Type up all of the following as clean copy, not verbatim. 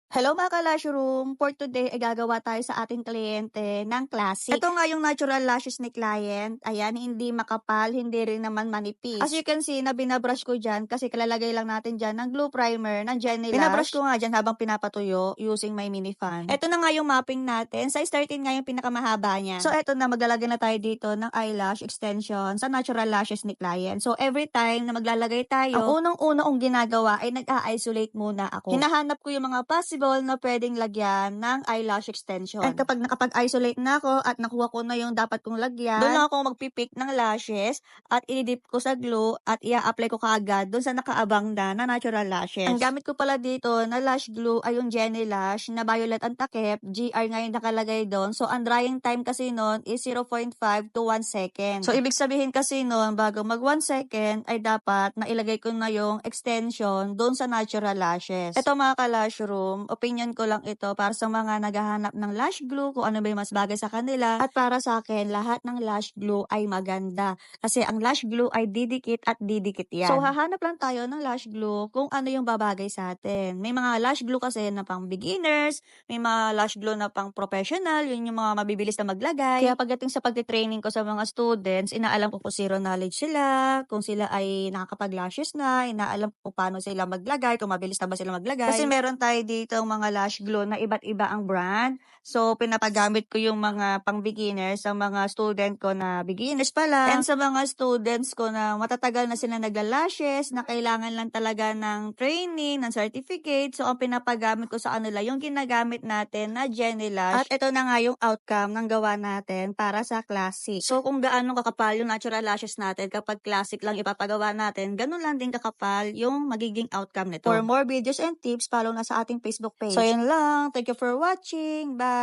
Hello mga ka-Lash Room! For today ay gagawa tayo sa ating kliyente ng classic. Ito nga yung natural lashes ni client. Ayan, hindi makapal, hindi rin naman manipis. As you can see, na binabrush ko dyan kasi kalalagay lang natin dyan ng glue primer ng Jenny Lash. Binabrush ko nga dyan habang pinapatuyo using my mini fan. Ito na nga yung mapping natin. Size 13 nga yung pinakamahaba niya. So ito na, maglalagay na tayo dito ng eyelash extension sa natural lashes ni client. So every time na maglalagay tayo, ang unang-una kong ginagawa ay nag-a-isolate muna ako. Hinahanap ko yung mga possible na pwedeng lagyan ng eyelash extension. And kapag nakapag-isolate na ako at nakuha ko na yung dapat kong lagyan, doon lang ako magpipick ng lashes at i-dip ko sa glue at i-apply ko kaagad doon sa nakaabang na natural lashes. Ang gamit ko pala dito na lash glue ay yung Jenny Lash na violet ang takip, GR nga yung nakalagay doon. So ang drying time kasi noon is 0.5 to 1 second. So ibig sabihin kasi noon, bago mag 1 second ay dapat nailagay ko na yung extension doon sa natural lashes. Ito mga ka-Lash Room, opinion ko lang ito para sa mga naghahanap ng lash glue, kung ano ba yung mas bagay sa kanila. At para sa akin, lahat ng lash glue ay maganda. Kasi ang lash glue ay didikit at didikit yan. So hahanap lang tayo ng lash glue kung ano yung babagay sa atin. May mga lash glue kasi na pang beginners, may mga lash glue na pang professional, yun yung mga mabibilis na maglagay. Kaya pagdating sa pagtitraining ko sa mga students, inaalam ko kung zero knowledge sila, kung sila ay nakakapag-lashes na, inaalam ko kung paano sila maglagay, kung mabilis na ba sila maglagay. Kasi meron tayo dito mga lash glue na iba't iba ang brand. So, pinapagamit ko yung mga pang beginners sa mga student ko na beginners pa lang. And sa mga students ko na matatagal na sila nagla-lashes, na kailangan lang talaga ng training, ng certificate. So, ang pinapagamit ko sa kanila, yung ginagamit natin na Jenny Lash. At ito na nga yung outcome ng gawa natin para sa classic. So, kung gaano kakapal yung natural lashes natin, kapag classic lang ipapagawa natin, ganun lang din kakapal yung magiging outcome nito. For more videos and tips, follow na sa ating Facebook page. So, yun lang. Thank you for watching. Bye!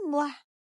Mwah!